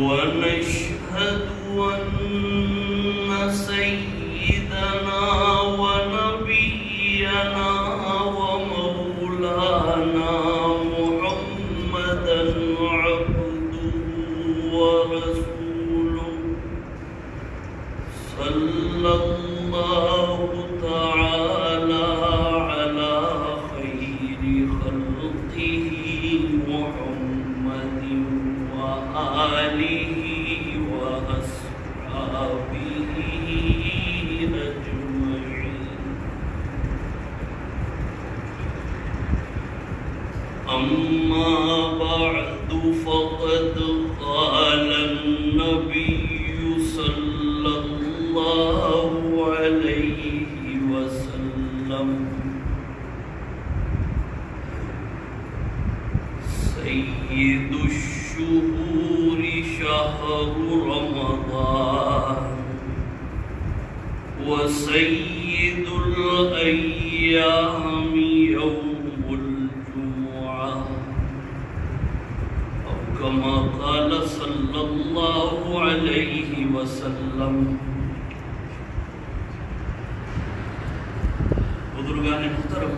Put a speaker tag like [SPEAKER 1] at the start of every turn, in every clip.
[SPEAKER 1] ونشهد أن سيدنا ونبينا ومولانا محمدا عبده ورسوله صلى الله تعالى على خير خلقه محمد وآله وأصحابه أجمعين. أما بعد فقد قال النبي صلى الله عليه وسلم: سيد الشهور شهر رمضان وسيد الأيام يوم الجمعة، أو كما قال صلى الله عليه وسلم. بزرگان محترم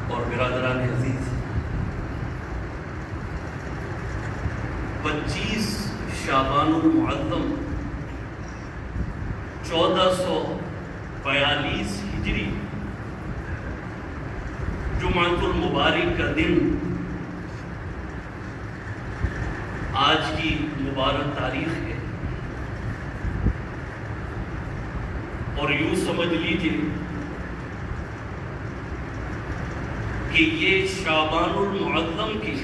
[SPEAKER 1] اور برادران عزیز، 25 شعبان المعظم 1442 ہجری جمعۃ المبارک کا دن آج کی مبارک تاریخ ہے، اور یوں سمجھ لیجئے کہ یہ شعبان المعظم کی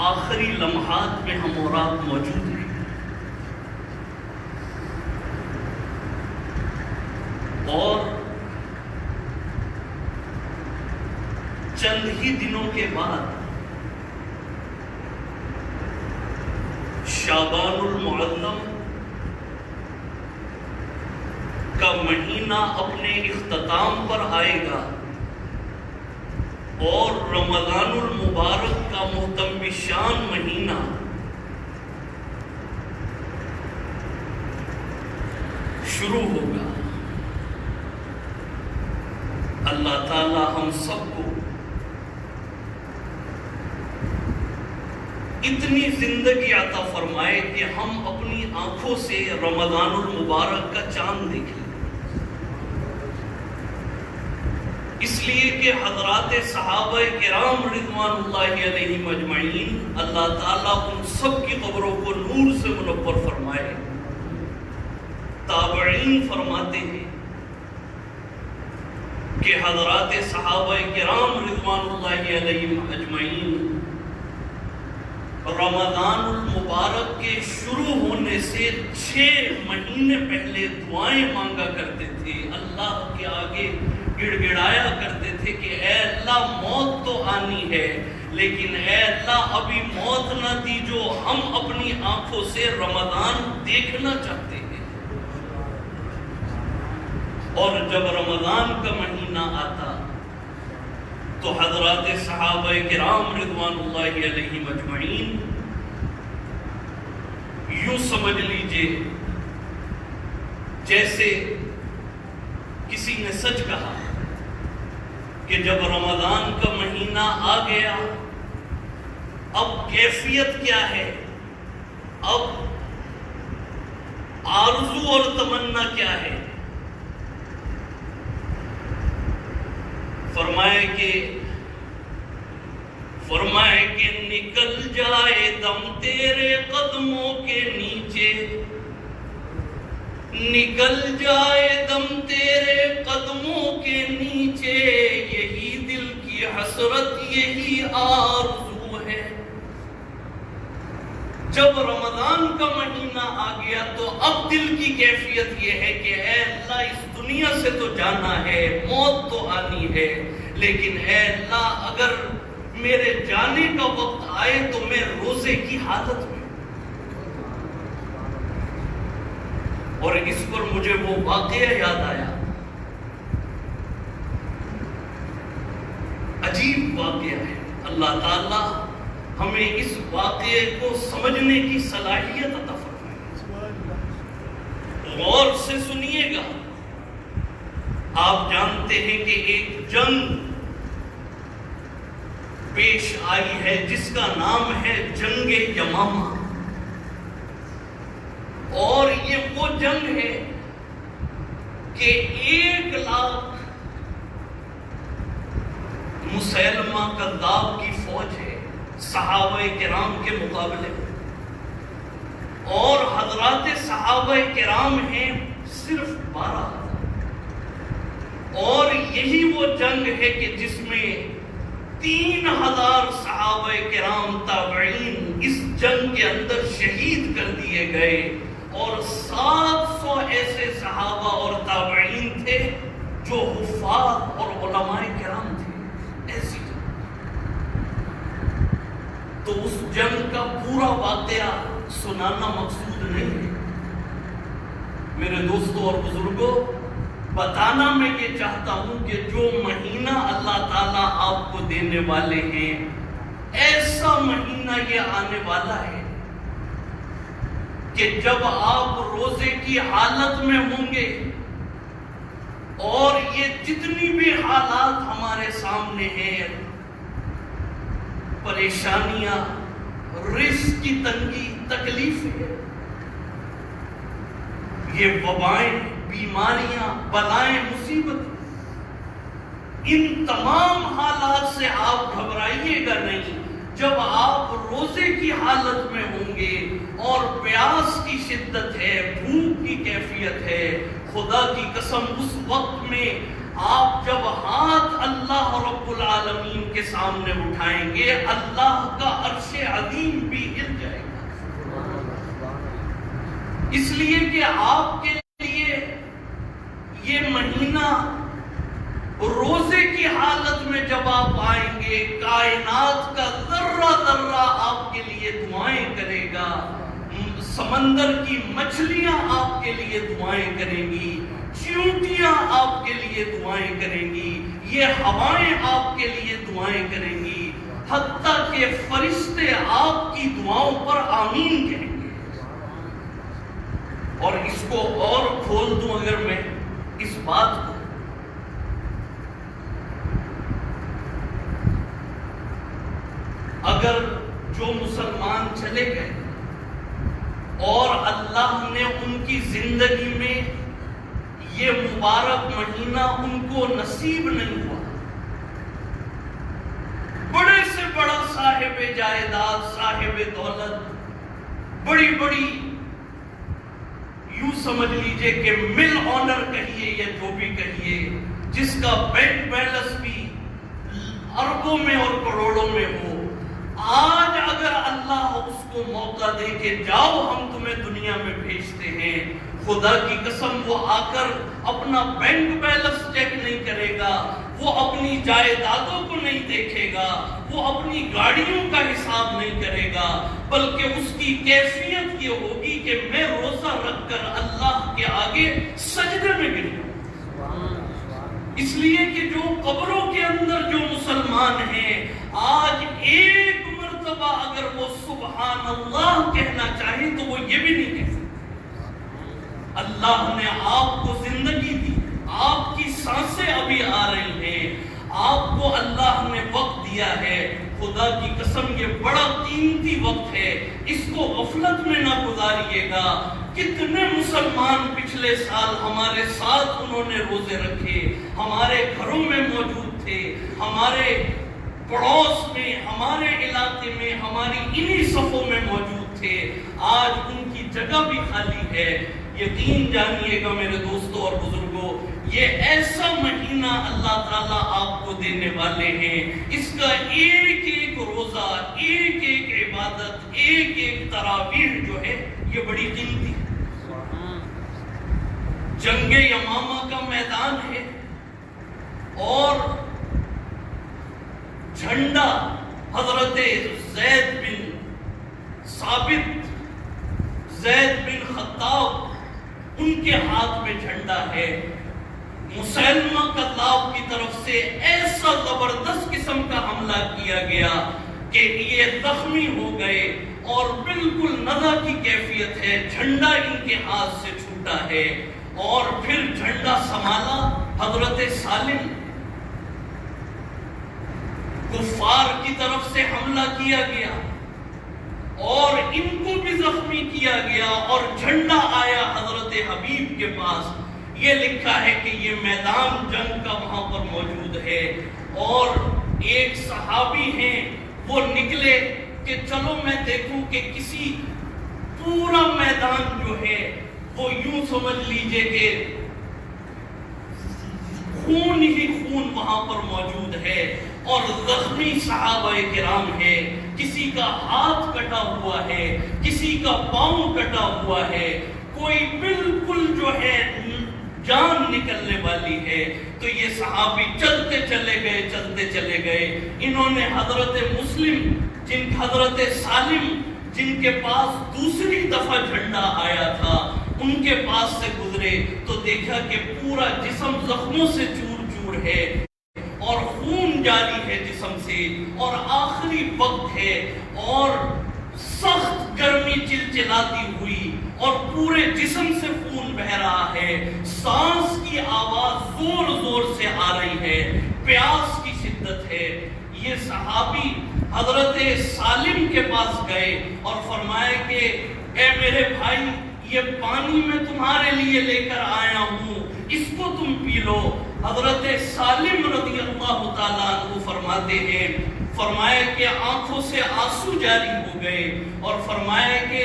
[SPEAKER 1] آخری لمحات میں ہم اور آپ موجود ہیں، اور چند ہی دنوں کے بعد شعبان المعظم کا مہینہ اپنے اختتام پر آئے گا، اور رمضان المبارک کا محتم شان مہینہ شروع ہوگا. اللہ تعالی ہم سب کو اتنی زندگی عطا فرمائے کہ ہم اپنی آنکھوں سے رمضان المبارک کا چاند دیکھیں، اس لیے کہ حضرات صحابہ کرام رضوان اللہ علیہم اجمعین اللہ تعالیٰ ان سب کی قبروں کو نور سے منور فرمائے. تابعین فرماتے ہیں کہ حضرات صحابہ کرام رضوان اللہ علیہم اجمعین رمضان المبارک کے شروع ہونے سے 6 مہینے پہلے دعائیں مانگا کرتے تھے، اللہ کے آگے گڑ گڑایا کرتے تھے کہ اے اللہ موت تو آنی ہے، لیکن اے اللہ ابھی موت نہ دی جو ہم اپنی آنکھوں سے رمضان دیکھنا چاہتے ہیں. اور جب رمضان کا مہینہ آتا تو حضرات صحابہ کرام رضوان اللہ علیہم اجمعین یوں سمجھ لیجئے جیسے کسی نے سچ کہا کہ جب رمضان کا مہینہ آ گیا اب کیفیت کیا ہے، اب آرزو اور تمنا کیا ہے. فرمائے کہ نکل جائے دم تیرے قدموں کے نیچے، نکل جائے دم تیرے قدموں کے نیچے، یہی دل کی حسرت یہی آرزو ہے. جب رمضان کا مہینہ آ گیا تو اب دل کی کیفیت یہ ہے کہ اے اللہ اس دنیا سے تو جانا ہے، موت تو آنی ہے، لیکن اے اللہ اگر میرے جانے کا وقت آئے تو میں روزے کی حالت میں. اور اس پر مجھے وہ واقعہ یاد آیا، عجیب واقعہ ہے. اللہ تعالیٰ ہمیں اس واقعے کو سمجھنے کی صلاحیت عطا فرمائے۔ غور سے سنیے گا، آپ جانتے ہیں کہ ایک جنگ پیش آئی ہے جس کا نام ہے جنگ یمامہ، اور یہ وہ جنگ ہے کہ 1,00,000 مسیلمہ کذاب کی فوج ہے صحابہ کرام کے مقابلے میں، اور حضرات صحابہ کرام ہیں صرف 12,000۔ اور یہی وہ جنگ ہے کہ جس میں 3,000 صحابہ کرام تابعین اس جنگ کے اندر شہید کر دیے گئے، اور 700 ایسے صحابہ اور تابعین تھے جو حفاظ اور علماء کرام تھے۔ ایسی تو اس جنگ کا پورا واقعہ سنانا مقصود نہیں ہے میرے دوستوں اور بزرگوں، بتانا میں یہ چاہتا ہوں کہ جو مہینہ اللہ تعالیٰ آپ کو دینے والے ہیں، ایسا مہینہ یہ آنے والا ہے کہ جب آپ روزے کی حالت میں ہوں گے، اور یہ جتنی بھی حالات ہمارے سامنے ہیں، پریشانیاں، رزق کی تنگی، تکلیفیں، یہ وبائیں، بیماریاں، بلائیں، مصیبتیں، ان تمام حالات سے آپ گھبرائیے گا نہیں۔ جب آپ روزے کی حالت میں ہوں گے اور پیاس کی شدت ہے، بھوک کی کیفیت ہے، خدا کی قسم اس وقت میں آپ جب ہاتھ اللہ رب العالمین کے سامنے اٹھائیں گے، اللہ کا عرش عظیم بھی ہل جائے گا، اس لیے کہ آپ کے لیے یہ مہینہ روزے کی حالت میں جب آپ آئیں گے، کائنات کا ذرہ ذرہ آپ کے لیے دعائیں کرے گا، سمندر کی مچھلیاں آپ کے لیے دعائیں کریں گی، چیونٹیاں آپ کے لیے دعائیں کریں گی، یہ ہوائیں آپ کے لیے دعائیں کریں گی، حتیٰ کہ فرشتے آپ کی دعاؤں پر آمین کہیں گے۔ اور اس کو اور کھول دوں اگر میں اس بات کو، اگر جو مسلمان چلے گئے اور اللہ نے ان کی زندگی میں یہ مبارک مہینہ ان کو نصیب نہیں ہوا، بڑے سے بڑا صاحب جائیداد، صاحب دولت، بڑی بڑی یوں سمجھ لیجئے کہ مل آنر کہیے یا جو بھی کہیے، جس کا بینک بیلنس بھی اربوں میں اور کروڑوں میں ہو، آج اگر اللہ اس کو موقع دے کہ جاؤ ہم تمہیں دنیا میں بھیجتے ہیں، خدا کی قسم وہ آ کر اپنا بینک بیلنس چیک نہیں کرے گا، وہ اپنی جائیدادوں کو نہیں دیکھے گا، وہ اپنی گاڑیوں کا حساب نہیں کرے گا، بلکہ اس کی کیفیت یہ ہوگی کہ میں روزہ رکھ کر اللہ کے آگے سجدے میں گر جاؤں۔ اس لیے کہ جو قبروں کے اندر جو مسلمان ہیں، آج ایک مرتبہ اگر وہ سبحان اللہ کہنا چاہیں تو وہ یہ بھی نہیں کہہ سکتے۔ اللہ نے آپ کو زندگی دی، آپ کی سانسیں ابھی آ رہی ہیں، آپ کو اللہ نے وقت دیا ہے، خدا کی قسم یہ بڑا قیمتی وقت ہے، اس کو غفلت میں نہ گزاریے گا۔ کتنے مسلمان پچھلے سال ہمارے ساتھ انہوں نے روزے رکھے، ہمارے گھروں میں موجود تھے، ہمارے پڑوس میں، ہمارے علاقے میں، ہماری انہی صفوں میں موجود تھے، آج ان کی جگہ بھی خالی ہے۔ یقین جانیے گا میرے دوستوں اور بزرگوں، یہ ایسا مہینہ اللہ تعالیٰ آپ کو دینے والے ہیں، اس کا ایک ایک روزہ، ایک ایک عبادت، ایک ایک تراویح جو ہے یہ بڑی قیمتی ہے۔ جنگ یمامہ کا میدان ہے اور جھنڈا حضرت زید بن ثابت، زید بن خطاب، ان کے ہاتھ میں جھنڈا ہے۔ مسیلمہ کذاب کی طرف سے ایسا زبردست قسم کا حملہ کیا گیا کہ یہ زخمی ہو گئے اور بالکل نزع کی کیفیت ہے، جھنڈا ان کے ہاتھ سے چھوٹا ہے، اور پھر جھنڈا سنبھالا حضرت سالم، کفار کی طرف سے حملہ کیا گیا اور ان کو بھی زخمی کیا گیا، اور جھنڈا آیا حضرت حبیب کے پاس۔ یہ لکھا ہے کہ یہ میدان جنگ کا وہاں پر موجود ہے، اور ایک صحابی ہیں وہ نکلے کہ چلو میں دیکھوں کہ کسی پورا میدان جو ہے وہ یوں سمجھ لیجئے کہ خون ہی خون وہاں پر موجود ہے، اور زخمی صحابہ کرام ہے، کسی کا ہاتھ کٹا ہوا ہے، کسی کا پاؤں کٹا ہوا ہے، کوئی بالکل جو ہے جان نکلنے والی ہے۔ تو یہ صحابی چلتے چلے گئے، انہوں نے حضرت مسلم حضرت سالم جن کے پاس دوسری دفعہ جھنڈا آیا تھا ان کے پاس سے گزرے تو دیکھا کہ پورا جسم زخموں سے چور چور ہے اور خون جاری ہے جسم سے، اور آخری وقت ہے اور سخت گرمی چلچلاتی ہوئی اور پورے جسم سے خون بہ رہا ہے، سانس کی آواز زور زور سے آ رہی ہے، پیاس کی شدت ہے۔ یہ صحابی حضرت سالم کے پاس گئے اور فرمائے کہ اے میرے بھائی، یہ پانی میں تمہارے لیے لے کر آیا ہوں، اس کو تم پی لو۔ حضرت سالم رضی اللہ تعالیٰ عنہ فرماتے ہیں، فرمائے کہ آنکھوں سے آنسو جاری ہو گئے اور فرمائے کہ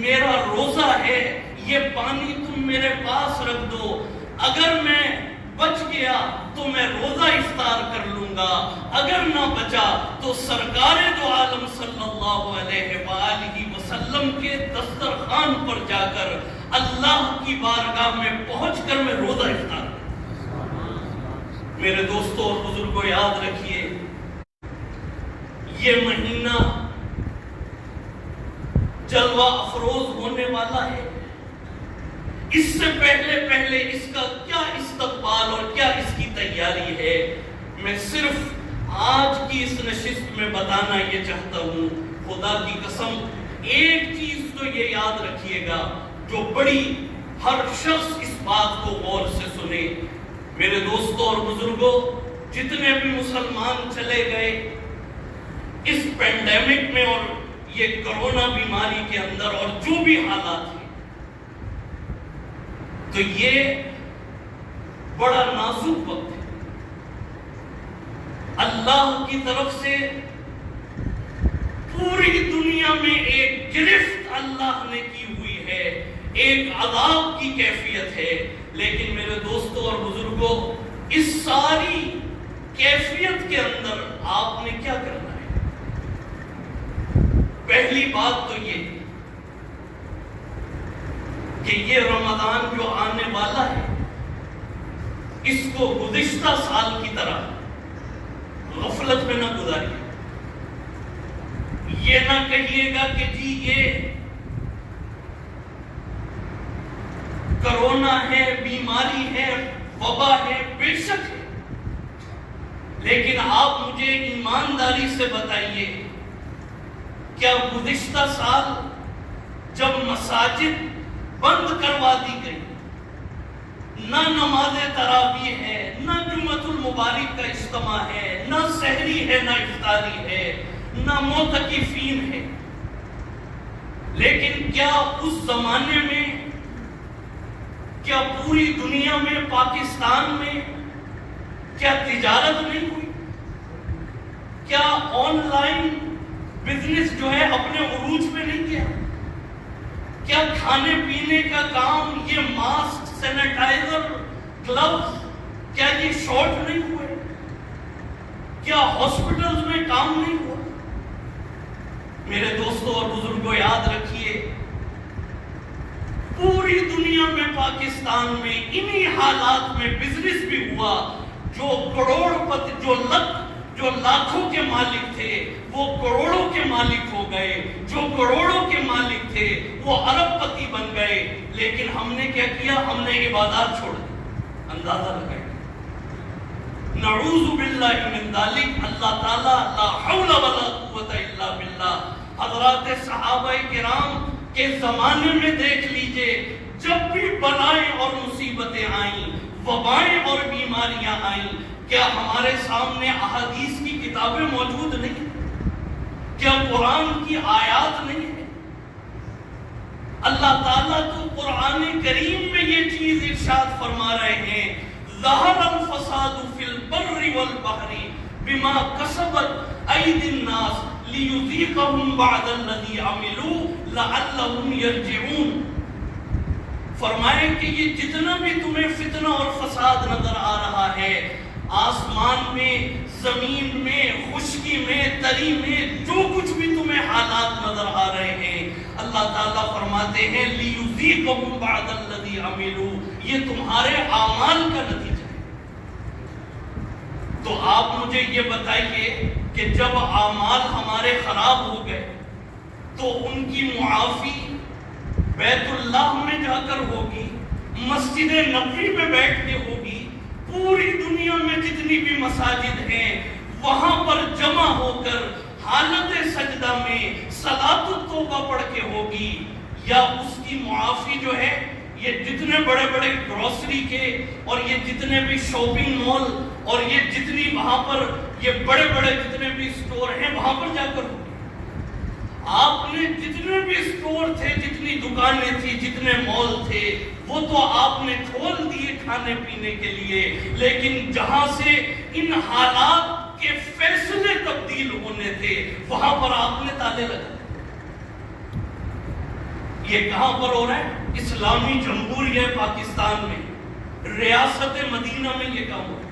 [SPEAKER 1] میرا روزہ ہے، یہ پانی تم میرے پاس رکھ دو، اگر میں بچ گیا تو میں روزہ افطار کر لوں گا، اگر نہ بچا تو سرکار دو عالم صلی اللہ علیہ وآلہ وسلم کے دسترخوان پر جا کر اللہ کی بارگاہ میں پہنچ کر میں روزہ افطار کروں۔ میرے دوستوں اور بزرگوں، یاد رکھیے یہ مہینہ جلوہ افروز ہونے والا ہے، اس سے پہلے اس کا کیا استقبال اور کیا اس کی تیاری ہے، میں صرف آج کی اس نشست میں بتانا یہ چاہتا ہوں۔ خدا کی قسم ایک چیز تو یہ یاد رکھیے گا جو بڑی ہر شخص اس بات کو غور سے سنے۔ میرے دوستوں اور بزرگوں، جتنے بھی مسلمان چلے گئے اس پینڈیمک میں اور یہ کرونا بیماری کے اندر اور جو بھی حالات ہیں، تو یہ بڑا نازک وقت ہے۔ اللہ کی طرف سے پوری دنیا میں ایک گرفت اللہ نے کی ہوئی ہے، ایک عذاب کی کیفیت ہے، لیکن میرے دوستوں اور بزرگوں، اس ساری کیفیت کے اندر آپ نے کیا کرنا ہے؟ پہلی بات تو یہ کہ یہ رمضان جو آنے والا ہے اس کو گزشتہ سال کی طرح غفلت میں نہ گزاریے۔ یہ نہ کہیے گا کہ جی یہ کرونا ہے، بیماری ہے، وبا ہے، بے شک ہے، لیکن آپ مجھے ایمانداری سے بتائیے، کیا گزشتہ سال جب مساجد بند کروا دی گئی، نہ نماز تراویح ہے، نہ جمعۃ المبارک کا اجتماع ہے، نہ سحری ہے، نہ افطاری ہے، نہ معتکفین ہے، لیکن کیا اس زمانے میں، کیا پوری دنیا میں، پاکستان میں کیا تجارت نہیں ہوئی؟ کیا آن لائن بزنس جو ہے اپنے عروج پہ نہیں گیا؟ کیا کھانے پینے کا کام، یہ ماسک، سینیٹائزر، گلوز، کیا یہ شارٹ نہیں ہوئے؟ کیا ہاسپٹلز میں کام نہیں ہوا؟ میرے دوستوں اور بزرگوں، یاد رکھیے پوری دنیا میں، پاکستان میں انہی حالات میں بزنس بھی ہوا۔ جو کروڑ پتی، جو لاکھوں کے مالک تھے وہ کروڑوں کے مالک ہو گئے، جو کروڑوں کے مالک تھے وہ ارب پتی بن گئے، لیکن ہم نے کیا کیا؟ ہم نے عبادات چھوڑ دی۔ اندازہ لگائیں، نعوذ باللہ من ذالک۔ اللہ تعالیٰ لا حول ولا قوت الا حضرات صحابہ کرام کے زمانے میں دیکھ لیجئے، جب بھی بلائیں اور مصیبتیں آئیں، وبائیں اور بیماریاں آئیں، کیا ہمارے سامنے احادیث کی کتابیں موجود نہیں؟ کیا قرآن کی آیات نہیں ہے؟ اللہ تعالیٰ تو قرآن کریم میں یہ چیز ارشاد فرما رہے ہیں، ظہر الفساد فی البر والبحر بما کسبت ایدی الناس لیذیقہم بعد الذی عملوا لعلہم یرجعون۔ فرمائے کہ یہ جتنا بھی تمہیں فتنہ اور فساد نظر آ رہا ہے، آسمان میں، زمین میں، خشکی میں، تری میں، جو کچھ بھی تمہیں حالات نظر آ رہے ہیں، اللہ تعالیٰ فرماتے ہیں لیذیقہم بعد الذی عملوا، یہ تمہارے اعمال کا نتیجہ ہے۔ تو آپ مجھے یہ بتائیے کہ جب اعمال ہمارے خراب ہو گئے تو ان کی معافی بیت اللہ میں جا کر ہوگی، مسجد نبوی میں بیٹھ کے ہوگی، پوری دنیا میں جتنی بھی مساجد ہیں وہاں پر جمع ہو کر حالت سجدہ میں صلاۃ التوبہ پڑھ کے ہوگی، یا اس کی معافی جو ہے یہ جتنے بڑے بڑے گروسری کے اور یہ جتنے بھی شاپنگ مال اور یہ جتنی وہاں پر یہ بڑے بڑے جتنے بھی اسٹور ہیں وہاں پر جا کر ہوگی۔ آپ نے جتنے بھی اسٹور تھے، جتنی دکانیں تھی، جتنے مال تھے، وہ تو آپ نے کھول دیے کھانے پینے کے لیے، لیکن جہاں سے ان حالات کے فیصلے تبدیل ہونے تھے وہاں پر آپ نے تالے لگا۔ یہ کہاں پر ہو رہا ہے؟ اسلامی جمہوریہ پاکستان میں، ریاست مدینہ میں یہ کام ہو رہا ہے۔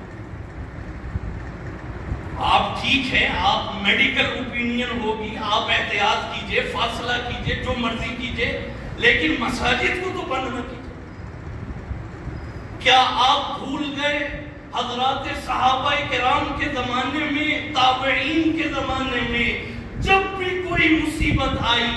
[SPEAKER 1] آپ ٹھیک ہے، آپ میڈیکل اوپینین ہوگی، آپ احتیاط کیجئے، فاصلہ کیجئے، جو مرضی کیجئے، لیکن مساجد کو تو بند نہ کیجئے۔ کیا آپ بھول گئے حضرات صحابہ کرام کے زمانے میں، تابعین کے زمانے میں، جب بھی کوئی مصیبت آئی،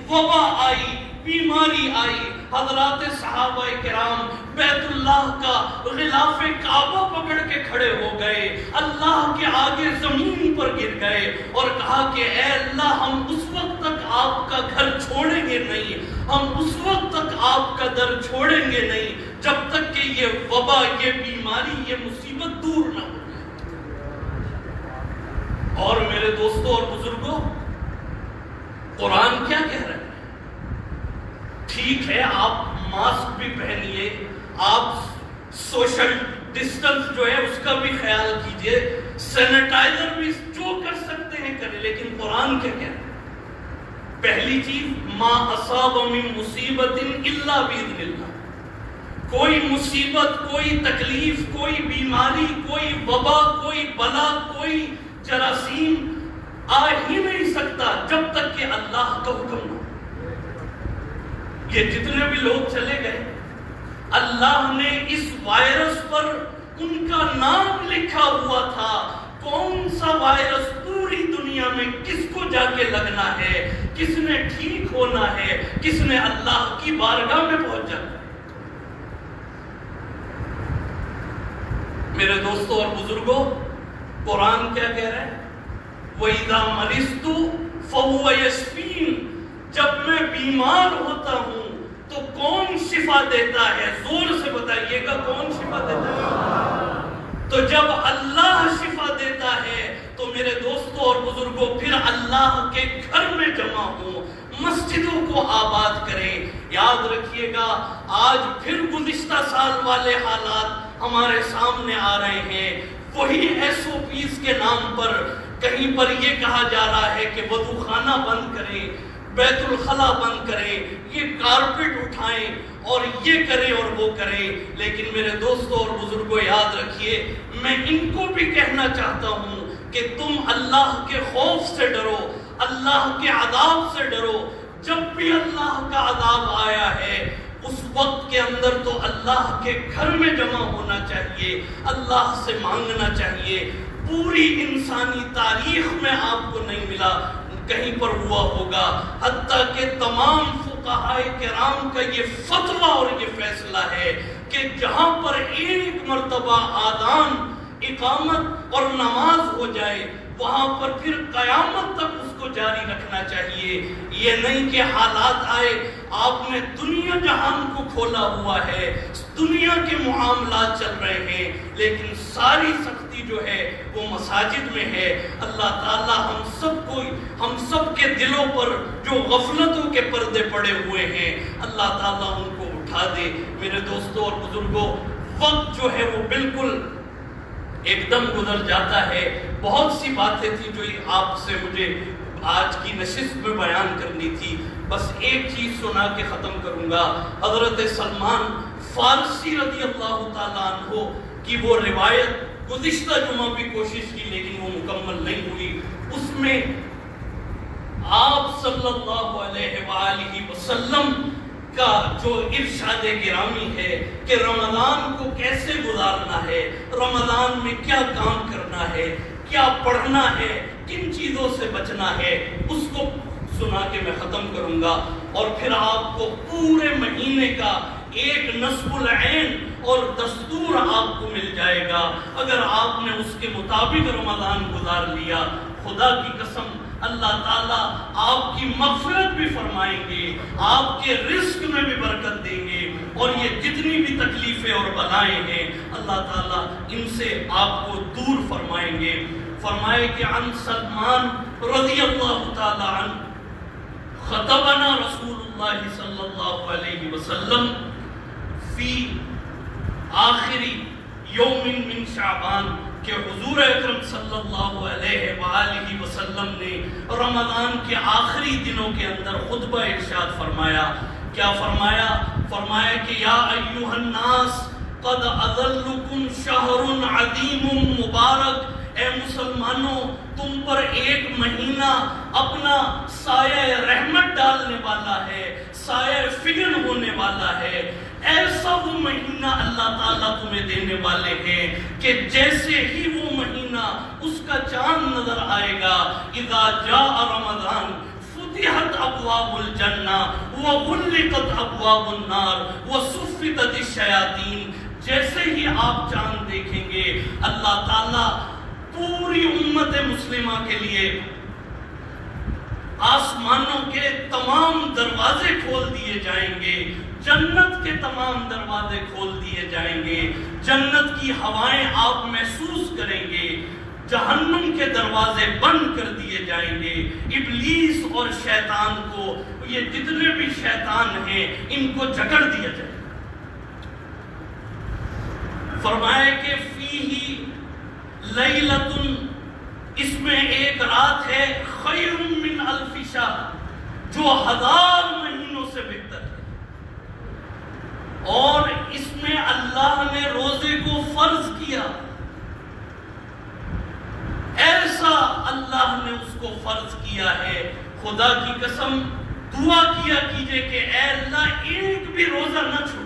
[SPEAKER 1] وبا آئی، بیماری آئی، حضرات صحابہ کرام بیت اللہ کا غلاف کعبہ پکڑ کے کھڑے ہو گئے، اللہ کے آگے زمین پر گر گئے اور کہا کہ اے اللہ، ہم اس وقت تک آپ کا گھر چھوڑیں گے نہیں، ہم اس وقت تک آپ کا در چھوڑیں گے نہیں جب تک کہ یہ وبا، یہ بیماری، یہ مصیبت دور نہ ہو جائے۔ اور میرے دوستوں اور بزرگوں، قرآن کیا کہہ رہا ہے؟ ٹھیک ہے، آپ ماسک بھی پہنیے، آپ سوشل ڈسٹنس جو ہے اس کا بھی خیال کیجئے، سینیٹائزر بھی جو کر سکتے ہیں کریں، لیکن قرآن کیا کہہ رہا ہے؟ پہلی چیز، ما اصاب من مصیبت الا باذن اللہ۔ کوئی مصیبت، کوئی تکلیف، کوئی بیماری، کوئی وبا، کوئی بلا، کوئی جراثیم آ ہی نہیں سکتا جب تک کہ اللہ کا حکم نہ۔ یہ جتنے بھی لوگ چلے گئے، اللہ نے اس وائرس پر ان کا نام لکھا ہوا تھا، کون سا وائرس پوری دنیا میں کس کو جا کے لگنا ہے، کس نے ٹھیک ہونا ہے، کس نے اللہ کی بارگاہ میں پہنچ جانا ہے۔ میرے دوستوں اور بزرگوں، قرآن کیا کہہ رہا ہے؟ وَإِذَا مَرِضْتُ فَهُوَ يَشْفِينِ۔ جب میں بیمار ہوتا ہوں تو کون شفا دیتا ہے؟ زور سے بتائیے گا، کون شفا دیتا ہے؟ تو جب اللہ شفا دیتا ہے تو میرے دوستوں اور بزرگوں، پھر اللہ کے گھر میں جمع ہوں، مسجدوں کو آباد کریں۔ یاد رکھیے گا، آج پھر گزشتہ سال والے حالات ہمارے سامنے آ رہے ہیں۔ وہی SOPs کے نام پر کہیں پر یہ کہا جا رہا ہے کہ وضو خانہ بند کریں، بیت الخلا بند کریں، یہ کارپٹ اٹھائیں اور یہ کریں اور وہ کریں، لیکن میرے دوستوں اور بزرگوں یاد رکھیے، میں ان کو بھی کہنا چاہتا ہوں کہ تم اللہ کے خوف سے ڈرو، اللہ کے عذاب سے ڈرو۔ جب بھی اللہ کا عذاب آیا ہے اس وقت کے اندر تو اللہ کے گھر میں جمع ہونا چاہیے، اللہ سے مانگنا چاہیے۔ پوری انسانی تاریخ میں آپ کو نہیں ملا، کہیں پر ہوا ہوگا، حتیٰ کہ تمام فقہاء کرام کا یہ فتویٰ اور یہ فیصلہ ہے کہ جہاں پر ایک مرتبہ آذان، اقامت اور نماز ہو جائے، وہاں پر پھر قیامت تک اس کو جاری رکھنا چاہیے. یہ نہیں کہ حالات آئے آپ نے دنیا جہان کو کھولا ہوا ہے, دنیا کے معاملات چل رہے ہیں, لیکن ساری سختی جو ہے وہ مساجد میں ہے. اللہ تعالی ہم سب کے دلوں پر جو غفلتوں کے پردے پڑے ہوئے ہیں اللہ تعالی ان کو اٹھا دے. میرے دوستوں اور بزرگوں, وقت جو ہے وہ بالکل ایک دم گزر جاتا ہے. بہت سی باتیں تھی جو آپ سے مجھے آج کی نشست میں بیان کرنی تھی. بس ایک چیز سنا کے ختم کروں گا. حضرت سلمان فارسی رضی اللہ تعالیٰ عنہ کی وہ روایت گزشتہ جمعہ بھی کوشش کی لیکن وہ مکمل نہیں ہوئی. اس میں آپ صلی اللہ علیہ وآلہ وسلم کا جو ارشاد گرامی ہے کہ رمضان کو کیسے گزارنا ہے, رمضان میں کیا کام کرنا ہے, کیا پڑھنا ہے, کن چیزوں سے بچنا ہے, اس کو سنا کے میں ختم کروں گا. اور پھر آپ کو پورے مہینے کا ایک نصب العین اور دستور آپ کو مل جائے گا. اگر آپ نے اس کے مطابق رمضان گزار لیا, خدا کی قسم اللہ تعالیٰ آپ کی مغفرت بھی فرمائیں گے, آپ کے رزق میں بھی برکت دیں گے, اور یہ جتنی بھی تکلیفیں اور بلائیں ہیں اللہ تعالیٰ ان سے آپ کو دور فرمائیں گے. فرمائے کہ عن سلمان رضی اللہ تعالیٰ عنہ خطبنا رسول اللہ صلی اللہ علیہ وسلم فی آخری یوم من شعبان, کہ حضور اکرم صلی اللہ علیہ وآلہ وسلم نے رمضان کے آخری دنوں کے اندر خطبہ ارشاد فرمایا. کیا فرمایا؟ فرمایا کہ یا ایھا الناس قد اظلکم شہر عظیم مبارک, اے مسلمانوں تم پر ایک مہینہ اپنا سایہ رحمت ڈالنے والا ہے, سایہ فکر ہونے والا ہے. ایسا وہ مہینہ اللہ تعالیٰ تمہیں دینے والے ہیں کہ جیسے ہی وہ مہینہ اس کا چاند نظر آئے گا, اذا جاء رمضان فتحت ابواب الجنہ وغلقت ابواب النار وصفدت الشیاطین. جیسے ہی آپ چاند دیکھیں گے اللہ تعالیٰ پوری امت مسلمہ کے لیے آسمانوں کے تمام دروازے کھول دیے جائیں گے, جنت کے تمام دروازے کھول دیے جائیں گے, جنت کی ہوائیں آپ محسوس کریں گے, جہنم کے دروازے بند کر دیے جائیں گے. ابلیس اور شیطان کو, یہ جتنے بھی شیطان ہیں ان کو جکڑ دیا جائے. فرمائے کہ فیہ لیلۃ, اس میں ایک رات ہے, خیر من الف شہر, جو 1000 مہینوں سے بہتر ہے. اور اس میں اللہ نے روزے کو فرض کیا, ایسا اللہ نے اس کو فرض کیا ہے. خدا کی قسم دعا کیا کیجئے کہ اے اللہ ایک بھی روزہ نہ چھوٹے.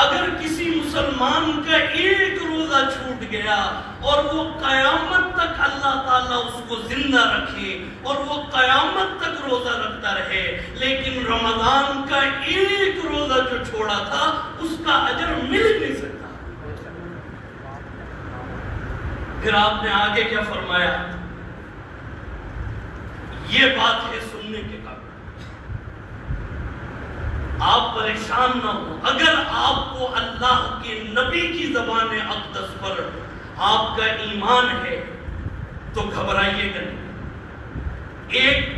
[SPEAKER 1] اگر کسی مسلمان کا ایک روزہ چھوٹ گیا اور وہ قیامت تک اللہ تعالیٰ اس کو زندہ رکھے اور وہ قیامت تک روزہ رکھتا رہے, لیکن رمضان کا ایک روزہ جو چھوڑا تھا اس کا اجر مل نہیں سکتا. پھر آپ نے آگے کیا فرمایا؟ یہ بات ہے سننے کے قابل, آپ پریشان نہ ہو. اگر آپ کو اللہ کے نبی کی زبان اقدس پر آپ کا ایمان ہے تو گھبرائیے گا نہیں. ایک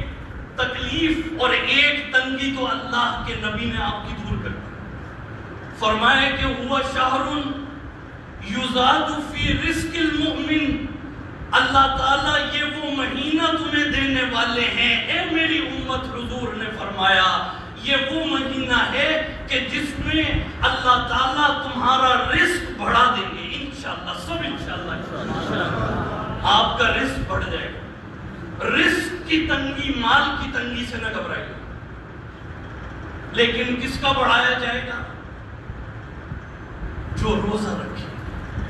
[SPEAKER 1] تکلیف اور ایک تنگی تو اللہ کے نبی نے آپ کی دور کر دی. فرمایا کہ ہوا شہر یزاد فی رزق المؤمن, اللہ تعالیٰ یہ وہ مہینہ تمہیں دینے والے ہیں اے میری امت. حضور نے فرمایا یہ وہ مہینہ ہے کہ جس میں اللہ تعالیٰ تمہارا رزق بڑھا دیں گے انشاءاللہ. سب انشاءاللہ آپ کا رزق بڑھ جائے گا. رزق کی تنگی, مال کی تنگی سے نہ گھبرائیے, لیکن کس کا بڑھایا جائے گا؟ جو روزہ رکھے,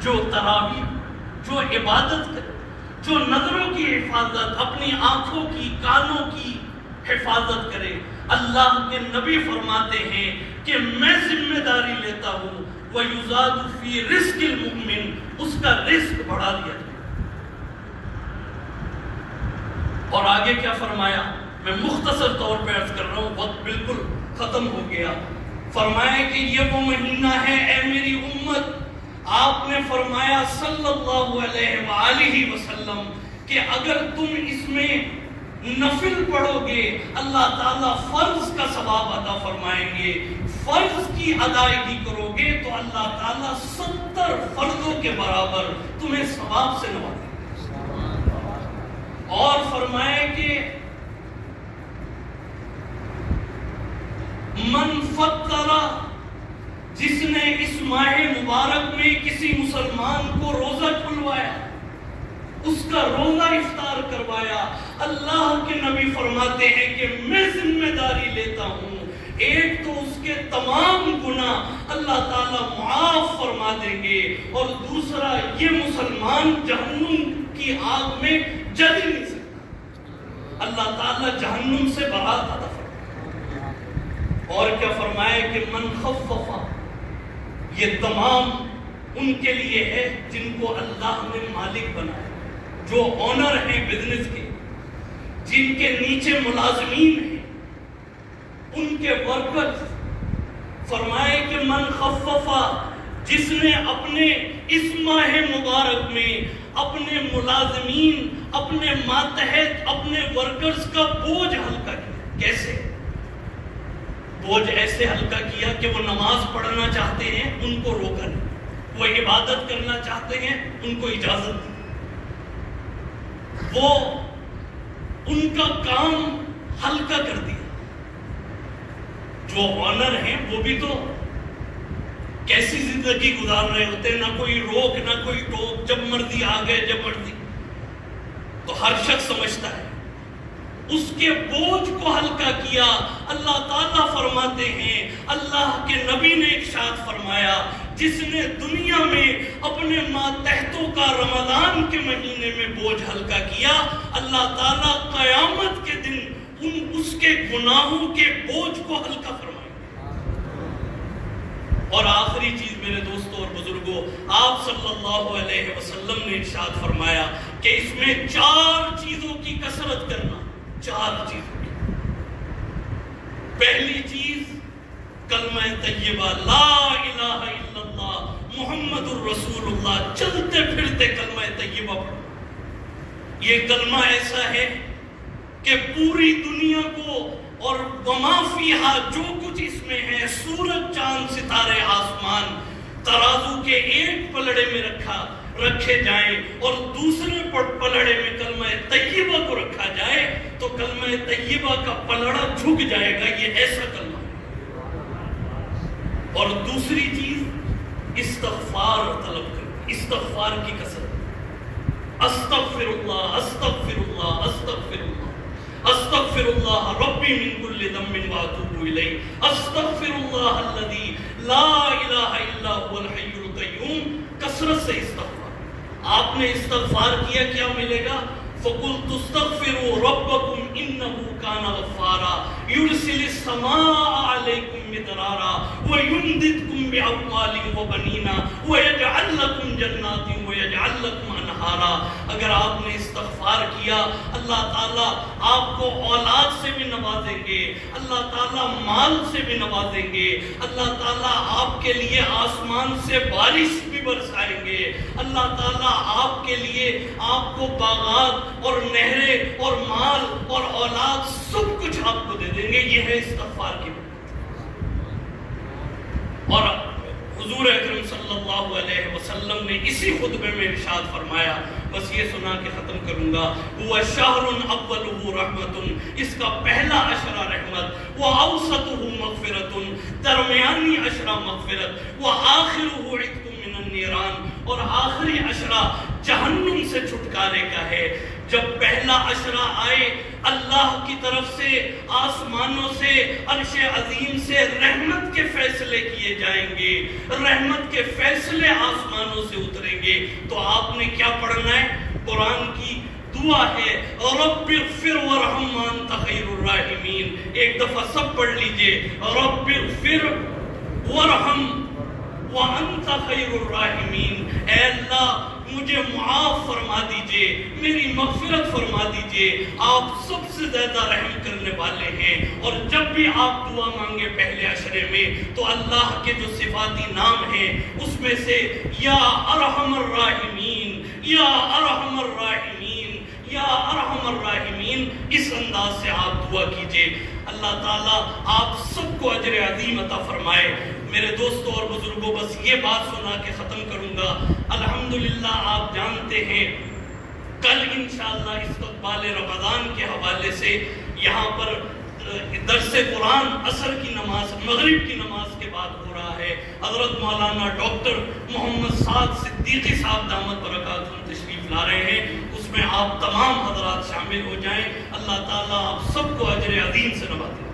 [SPEAKER 1] جو تراویح, جو عبادت کرے, جو نظروں کی حفاظت, اپنی آنکھوں کی, کانوں کی حفاظت کرے. اللہ کے نبی فرماتے ہیں کہ میں ذمہ داری لیتا ہوں وَيُزَادُ فِي رِزْقِ الْمُؤْمِنِ, اس کا رزق بڑھا دیا جائے. اور آگے کیا فرمایا؟ میں مختصر طور پہ عرض کر رہا ہوں، وقت بالکل ختم ہو گیا۔ فرمایا کہ یہ وہ مہینہ ہے اے میری امت، آپ نے فرمایا صلی اللہ علیہ وآلہ وسلم کہ اگر تم اس میں نفل پڑھو گے اللہ تعالیٰ فرض کا ثواب عطا فرمائیں گے، فرض کی ادائیگی کرو گے تو اللہ تعالیٰ 70 فرضوں کے برابر تمہیں ثواب سے نوازے گا۔ اور فرمایا کہ من فطر، جس نے اس ماہ مبارک میں کسی مسلمان کو روزہ کھلوایا، اس کا روزہ افطار کروایا، اللہ کے نبی فرماتے ہیں کہ میں ذمہ داری لیتا ہوں، ایک تو اس کے تمام گناہ اللہ تعالیٰ معاف فرما دیں گے، اور دوسرا یہ مسلمان جہنم کی آگ میں جل ہی نہیں سکتا، اللہ تعالیٰ جہنم سے برات عطا فرمائے۔ اور کیا فرمایا کہ من خففا، یہ تمام ان کے لیے ہے جن کو اللہ نے مالک بنایا، جو اونر ہیں بزنس کے، جن کے نیچے ملازمین ہیں، ان کے ورکرز۔ فرمائے کہ من خففا، جس نے اپنے اس ماہ مبارک میں اپنے ملازمین، اپنے ماتحت، اپنے ورکرز کا بوجھ ہلکا کیا۔ کیسے بوجھ؟ ایسے ہلکا کیا کہ وہ نماز پڑھنا چاہتے ہیں ان کو روکا نہیں، وہ عبادت کرنا چاہتے ہیں ان کو اجازت دی، وہ ان کا کام ہلکا کر دیا۔ جو آنر ہیں وہ بھی تو کیسی زندگی گزار رہے ہوتے ہیں، نہ کوئی روک نہ کوئی ٹوک، جب مرضی آ گئے، جب مرضی، تو ہر شخص سمجھتا ہے اس کے بوجھ کو ہلکا کیا۔ اللہ تعالیٰ فرماتے ہیں، اللہ کے نبی نے ارشاد فرمایا، جس نے دنیا میں اپنے ماتحتوں کا رمضان کے مہینے میں بوجھ ہلکا کیا، اللہ تعالیٰ قیامت کے دن اس کے گناہوں کے بوجھ کو ہلکا فرمائے۔ اور آخری چیز میرے دوستوں اور بزرگوں، آپ صلی اللہ علیہ وسلم نے ارشاد فرمایا کہ اس میں 4 چیزوں کی کثرت کرنا، 4 چیزوں کی۔ پہلی چیز کلمہ طیبہ، لا الہ الا اللہ محمد الرسول اللہ، چلتے پھرتے کلمہ طیبہ پڑھو۔ یہ کلمہ ایسا ہے کہ پوری دنیا کو اور وما فیہا، جو کچھ اس میں ہے، سورج چاند ستارے آسمان، ترازو کے ایک پلڑے میں رکھے جائیں اور دوسرے پلڑے میں کلمہ طیبہ کو رکھا جائے تو کلمہ طیبہ کا پلڑا جھک جائے گا، یہ ایسا کلمہ ہے۔ اور دوسری چیز استغفار طلب کریں، استغفار کی کثرت، استغفر اللہ استغفر اللہ استغفر اللہ استغفر اللہ ربی من کل ذنب واتوب الیہ استغفر اللہ الذی لا الہ الا هو الحی القیوم۔ کثرت سے استغفار۔ آپ نے استغفار کیا، کیا ملے گا؟ فَقُلْتُ اسْتَغْفِرُوا رَبَّكُمْ إِنَّهُ كَانَ غَفَّارًا يُرْسِلِ السَّمَاءَ عَلَيْكُمْ مِدْرَارًا وَيُمْدِدْكُمْ بِأَمْوَالٍ وَبَنِينَ وَيَجْعَلْ لَكُمْ جَنَّاتٍ وَيَجْعَلْ لَكُمْ أَنْهَارًا۔ اگر آپ نے استغفار کیا، اللہ تعالیٰ آپ کو اولاد سے بھی نوازیں گے، اللہ تعالیٰ مال سے بھی نوازیں گے، اللہ تعالیٰ آپ کے لیے آسمان سے بارش بھی برسائیں گے، اللہ تعالیٰ آپ کے لیے آپ کو باغات اور نہریں اور مال اور اولاد سب کچھ آپ کو دے دیں گے۔ یہ ہے استغفار کی بات۔ اور حضور اکرم صلی اللہ علیہ وسلم نے اسی خطبے میں ارشاد فرمایا، بس یہ سنا کے ختم کروں گا، وہ شہر اولہ رحمت، اس کا پہلا عشرہ رحمت، وہ اوسطہ مغفرت، درمیانی عشرہ مغفرت، وہ آخرہ عتق من النیران، اور آخری عشرہ جہنم سے چھٹکارے کا ہے۔ جب پہلا عشرہ آئے، اللہ کی طرف سے آسمانوں سے عرش عظیم سے رحمت کے فیصلے کیے جائیں گے، رحمت کے فیصلے آسمانوں سے اتریں گے، تو آپ نے کیا پڑھنا ہے؟ قرآن کی دعا ہے، رب اغفر ورحم وانت خیر الراحمین۔ ایک دفعہ سب پڑھ لیجئے، رب اغفر ورحم وانت خیر الراحمین۔ اے اللہ مجھے معاف فرما دیجئے، میری مغفرت فرما دیجئے، آپ سب سے زیادہ رحم کرنے والے ہیں۔ اور جب بھی آپ دعا مانگے پہلے عشرے میں تو اللہ کے جو صفاتی نام ہیں اس میں سے یا ارحم الراحمین، یا ارحم الراحمین، یا ارحم الراحمین، اس انداز سے آپ دعا کیجئے۔ اللہ تعالیٰ آپ سب کو اجر عظیم عطا فرمائے۔ میرے دوستوں اور بزرگوں، بس یہ بات سنا کے ختم کروں گا۔ الحمدللہ آپ جانتے ہیں کل انشاءاللہ استقبال رمضان کے حوالے سے یہاں پر درس قرآن عصر کی نماز، مغرب کی نماز کے بعد ہو رہا ہے۔ حضرت مولانا ڈاکٹر محمد سعد صدیقی صاحب دامت برکاتہم تشریف لا رہے ہیں، اس میں آپ تمام حضرات شامل ہو جائیں۔ اللہ تعالیٰ آپ سب کو اجر عظیم سے نوازے۔